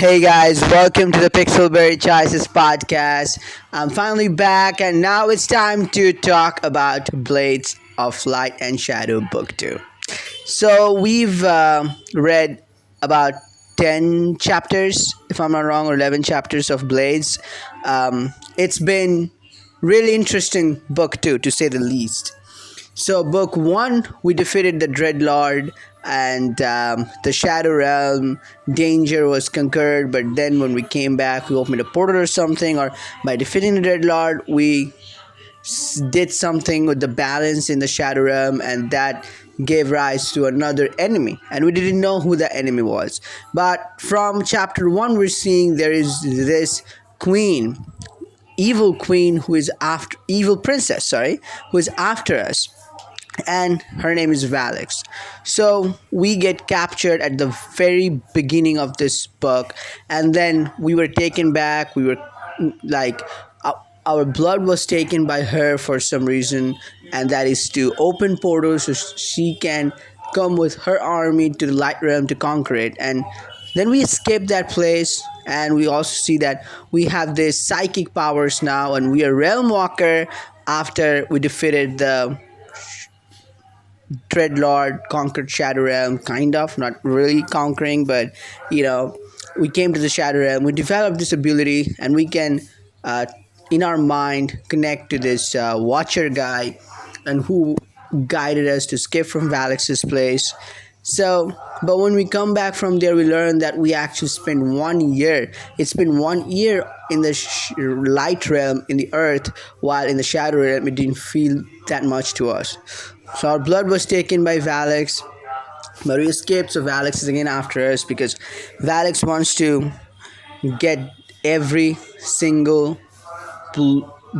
Hey guys, welcome to the Pixelberry Choices podcast. I'm finally back, and now it's time to talk about Blades of Light and Shadow Book 2. So, we've read about 10 chapters, if I'm not wrong, or 11 chapters of Blades. It's been really interesting book 2, to say the least. So, book one, we defeated the Dreadlord and the Shadow Realm. Danger was conquered, but then when we came back, we opened a portal or something, or by defeating the Dreadlord, we did something with the balance in the Shadow Realm, and that gave rise to another enemy. And we didn't know who the enemy was. But from chapter one, we're seeing there is this queen, evil queen, who is after evil princess, sorry, who is after us, and her name is Valix. So we get captured at the very beginning of this book, and then we were taken back. We were like, our blood was taken by her for some reason, and that is to open portals so she can come with her army to the Light Realm to conquer it. And then we escape that place, and we also see that we have this psychic powers now, and we are Realm Walker after we defeated the Dreadlord, conquered Shadow Realm, kind of, not really conquering, but you know, we came to the Shadow Realm. We developed this ability, and we can, uh, in our mind, connect to this Watcher guy, and who guided us to escape from Valix's place. So, but when we come back from there, we learn that we actually spent 1 year. It's been 1 year in the light realm in the earth, while in the shadow realm, it didn't feel that much to us. So our blood was taken by Valix, but we escaped. So Valix is again after us because Valix wants to get every single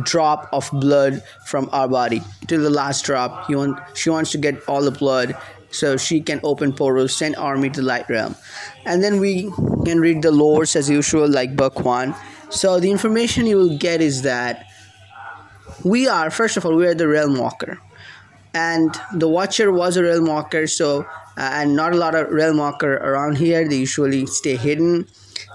drop of blood from our body to the last drop. She wants to get all the blood so she can open portals, send army to Light Realm. And then we can read the lores as usual, like book one. So the information you will get is that first of all, we are the Realm Walker, and the Watcher was a realm walker. So and not a lot of realm walker around here, they usually stay hidden.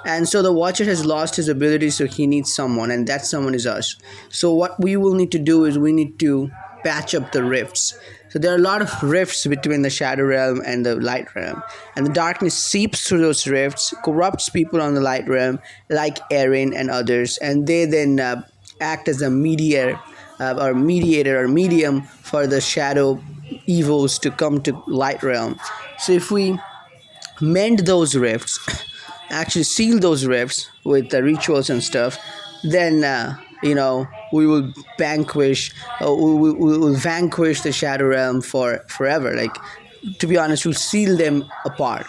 And so the Watcher has lost his ability, so he needs someone, and that someone is us. So what we will need to do is we need to patch up the rifts. So there are a lot of rifts between the Shadow Realm and the Light Realm, and the darkness seeps through those rifts, corrupts people on the Light Realm like Erin and others, and they then act as a mediator or medium for the shadow evils to come to Light Realm. So if we mend those rifts, actually seal those rifts with the rituals and stuff, then we will we will vanquish the Shadow Realm for forever. Like, to be honest, we'll seal them apart.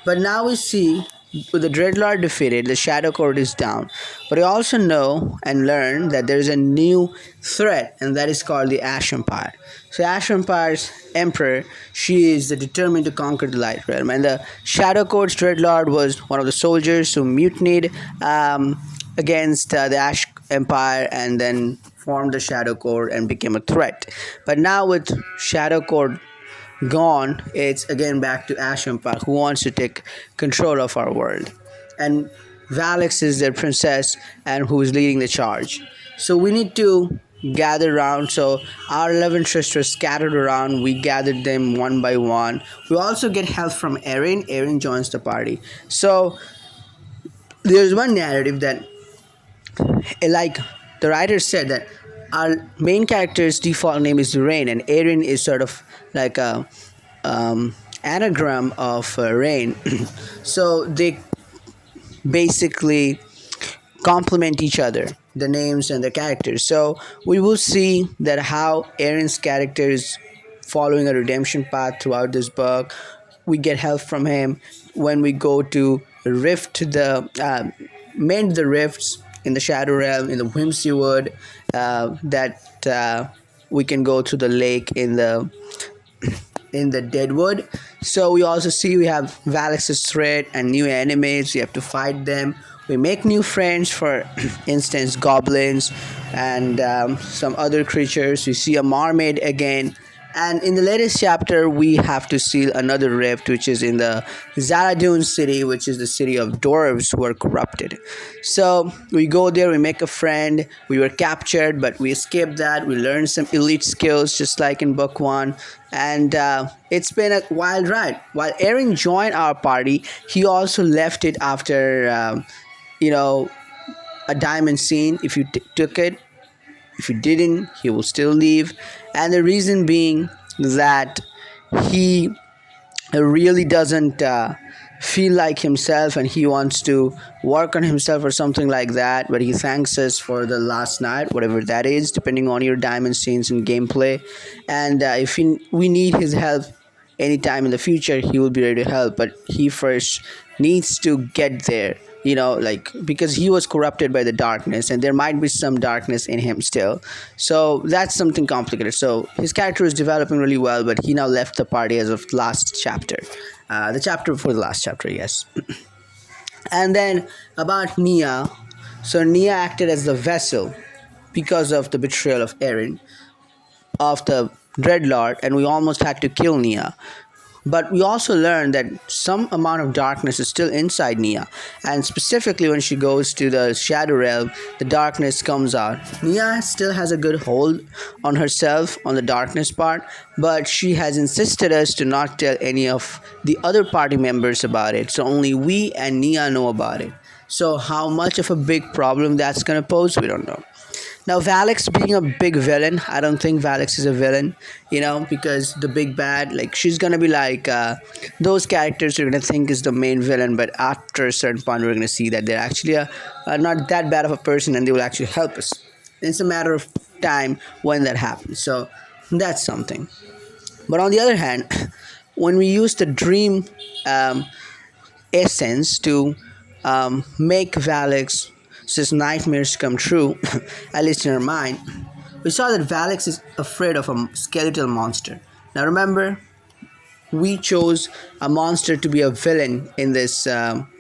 But now we see, with the Dreadlord defeated, the Shadow Court is down. But we also know and learn that there is a new threat, and that is called the Ash Empire. So Ash Empire's emperor, she is determined to conquer the Light Realm, and the Shadow Court's Dreadlord was one of the soldiers who mutinied against the Ash Empire, and then formed the Shadow Court and became a threat. But now with Shadow Court gone, it's again back to Ash Empire, who wants to take control of our world. And Valix is their princess and who is leading the charge. So we need to gather around. So our 11 sisters scattered around. We gathered them one by one. We also get help from Erin. Erin joins the party. So there's one narrative that, like the writer said, that our main character's default name is Rain, and Erin is sort of like a anagram of rain. So they basically complement each other, the names and the characters. So we will see that how Erin's character is following a redemption path throughout this book. We get help from him when we go to mend the rifts in the Shadow Realm, in the Whimsy Wood, that we can go to the lake in the Deadwood. So we also see we have Valix's threat and new enemies. We have to fight them. We make new friends, for instance, goblins and some other creatures. We see a mermaid again, And in the latest chapter, we have to seal another rift, which is in the Zaladun city, which is the city of dwarves who are corrupted. So we go there, we make a friend. We were captured, but we escaped that. We learned some elite skills, just like in book one. And it's been a wild ride. While Aaron joined our party, he also left it after, you know, a diamond scene. If you took it, if he didn't, he will still leave. And the reason being that he really doesn't feel like himself and he wants to work on himself or something like that. But he thanks us for the last night, whatever that is, depending on your diamond scenes and gameplay. And if we need his help anytime in the future, he will be ready to help. But he first needs to get there, like because he was corrupted by the darkness and there might be some darkness in him still. So that's something complicated. So his character is developing really well, but he now left the party as of last chapter, the chapter before the last chapter, yes. And then about Nia. So Nia acted as the vessel because of the betrayal of Eren, of the Dreadlord, and we almost had to kill Nia. But we also learned that some amount of darkness is still inside Nia. And specifically when she goes to the Shadow Realm, the darkness comes out. Nia still has a good hold on herself, on the darkness part, but she has insisted us to not tell any of the other party members about it. So only we and Nia know about it. So how much of a big problem that's going to pose, we don't know. Now, Valix being a big villain, I don't think Valix is a villain, because the big bad, like, she's gonna be like those characters you're gonna think is the main villain, but after a certain point, we're gonna see that they're actually not that bad of a person and they will actually help us. It's a matter of time when that happens. So, that's something. But on the other hand, when we use the dream essence to make Valix's nightmares come true, at least in her mind, we saw that Valix is afraid of a skeletal monster. Now remember, we chose a monster to be a villain in this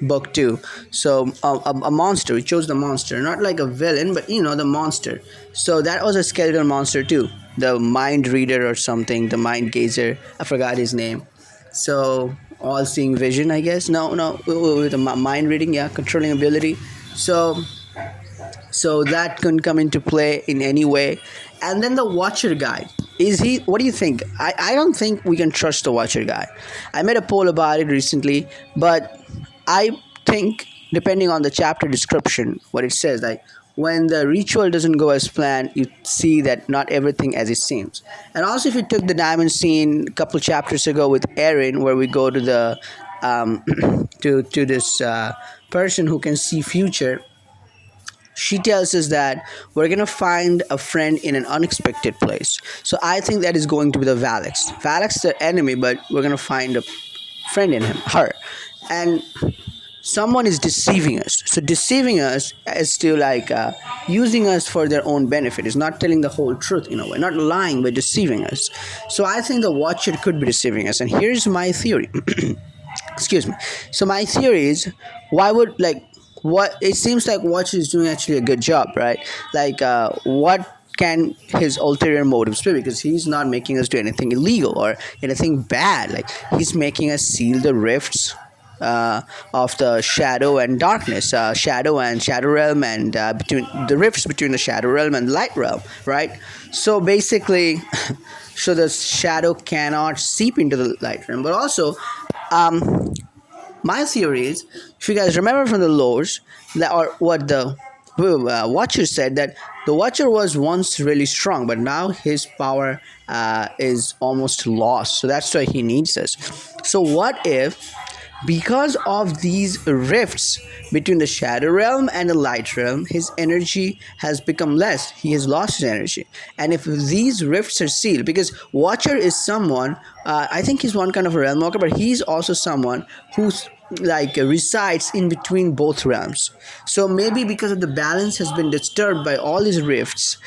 book too. So a monster, we chose the monster, not like a villain, but the monster. So that was a skeletal monster too, the mind reader or something, the mind gazer. I forgot his name. So all-seeing vision, I guess. No, with the mind reading, yeah, controlling ability. So that couldn't come into play in any way. And then the Watcher guy, what do you think? I don't think we can trust the Watcher guy. I made a poll about it recently, but I think, depending on the chapter description, what it says, like when the ritual doesn't go as planned, you see that not everything as it seems. And also, if you took the diamond scene a couple chapters ago with Eren, where we go to the to this person who can see future, she tells us that we're gonna find a friend in an unexpected place. So I think that is going to be the Valix. Valix is the enemy, but we're gonna find a friend in her. And someone is deceiving us. So deceiving us is to like using us for their own benefit. It's not telling the whole truth in a way, not lying, but deceiving us. So I think the Watcher could be deceiving us. And here's my theory. Excuse me. So my theory is, why would like what it seems like Watch is doing actually a good job, right? Like what can his ulterior motives be? Because he's not making us do anything illegal or anything bad. Like he's making us seal the rifts of the shadow and darkness, shadow and shadow realm, and between the rifts between the shadow realm and light realm, right? So basically, so the shadow cannot seep into the light realm, but also my theory is, if you guys remember from the lores, that or what the Watcher said, that the Watcher was once really strong, but now his power is almost lost. So that's why he needs us. So what if, because of these rifts between the shadow realm and the light realm, his energy has become less. He has lost his energy. And if these rifts are sealed, because Watcher is someone, I think he's one kind of a realm walker, but he's also someone who's like resides in between both realms. So maybe because of the balance has been disturbed by all these rifts,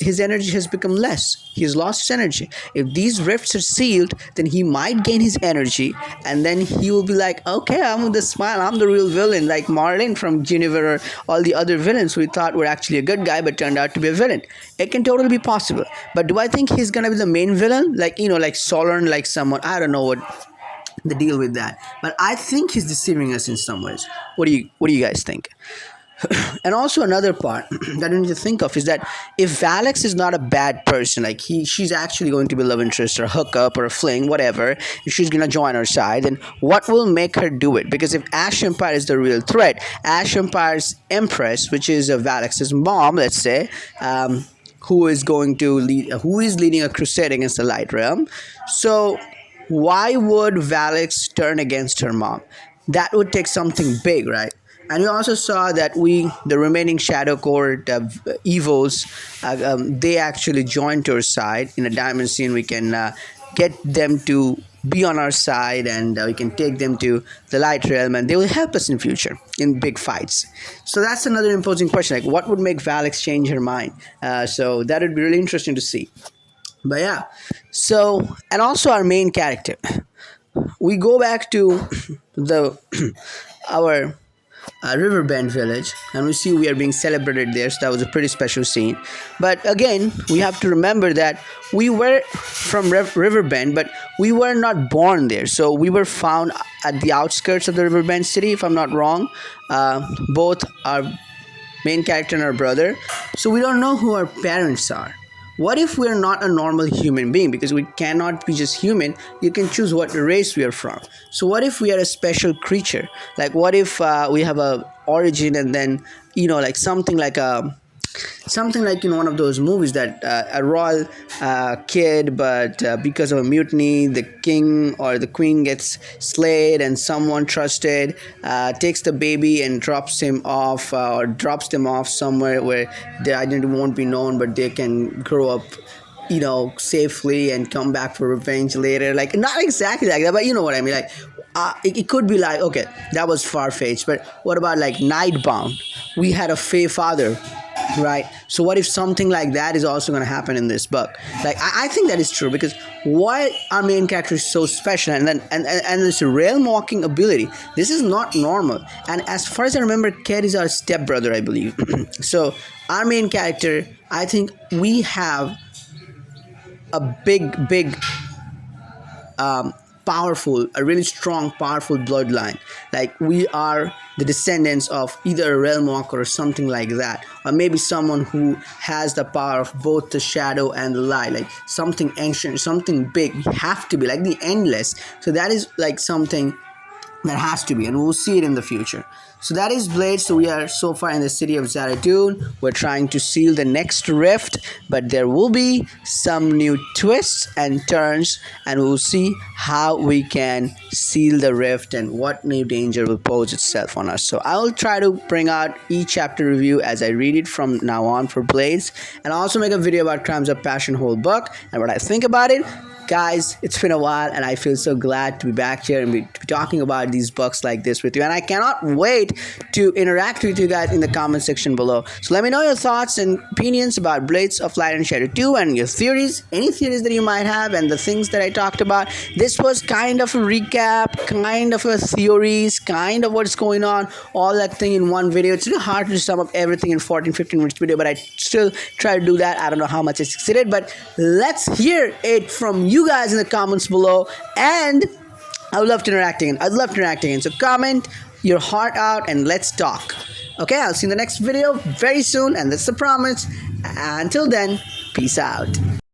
his energy has become less. He has lost his energy. If these rifts are sealed, then he might gain his energy, and then he will be like, okay, I'm the smile, I'm the real villain, like Marlin from Geneva or all the other villains we thought were actually a good guy but turned out to be a villain. It can totally be possible. But do I think he's gonna be the main villain? Like, like Solern, like someone, I don't know what the deal with that. But I think he's deceiving us in some ways. What do you guys think? And also another part that I need to think of is that if Valix is not a bad person, like she's actually going to be a love interest or a hookup or a fling, whatever, if she's gonna join our side, then what will make her do it? Because if Ash Empire is the real threat, Ash Empire's Empress, which is Valix's mom, let's say, who is going to lead, who is leading a crusade against the Light Realm, so why would Valix turn against her mom? That would take something big, right? And we also saw that the remaining Shadow Court evils, they actually joined to our side. In a diamond scene, we can get them to be on our side, and we can take them to the Light Realm, and they will help us in future in big fights. So that's another imposing question, like what would make Valix change her mind? So that would be really interesting to see. But yeah, so, and also our main character, we go back to the our Riverbend village, and we see we are being celebrated there, so that was a pretty special scene. But again, we have to remember that we were from Riverbend, but we were not born there, so we were found at the outskirts of the Riverbend city, if I'm not wrong. Both our main character and our brother, so we don't know who our parents are. What if we're not a normal human being? Because we cannot be just human. You can choose what race we are from. So what if we are a special creature? Like what if we have a origin, and then like something like in one of those movies that a royal kid, but because of a mutiny, the king or the queen gets slayed, and someone trusted takes the baby and drops him off, or drops them off somewhere where their identity won't be known, but they can grow up safely and come back for revenge later. Like, not exactly like that, but you know what I mean. Like, it could be like, okay, that was far-fetched, but what about like Nightbound? We had a Fey father, right? So what if something like that is also going to happen in this book? Like, I think that is true, because why our main character is so special, and then and this realm walking ability, this is not normal. And as far as I remember, Ked is our stepbrother, I believe. So our main character, I think we have a big powerful, a really strong, powerful bloodline. Like, we are the descendants of either a realm walker or something like that, or maybe someone who has the power of both the shadow and the light, like something ancient, something big. We have to be like the endless. So that is like something that has to be, and we'll see it in the future. So that is Blade. So we are so far in the city of Zaradun. We're trying to seal the next rift, but there will be some new twists and turns, and we'll see how we can seal the rift and what new danger will pose itself on us. So I will try to bring out each chapter review as I read it from now on for Blades, and I'll also make a video about Crimes of Passion whole book and what I think about it. Guys, it's been a while, and I feel so glad to be back here and be talking about these books like this with you, and I cannot wait to interact with you guys in the comment section below. So let me know your thoughts and opinions about Blades of Light and Shadow 2, and your theories, any theories that you might have, and the things that I talked about. This was kind of a recap, kind of a theories, kind of what's going on, all that thing in one video. It's really hard to sum up everything in 14-15 minutes video, but I still try to do that. I don't know how much I succeeded, but let's hear it from you guys in the comments below, and I would love to interact again. I'd love to interact again. So comment your heart out and let's talk. Okay, I'll see you in the next video very soon, and that's the promise. Until then, peace out.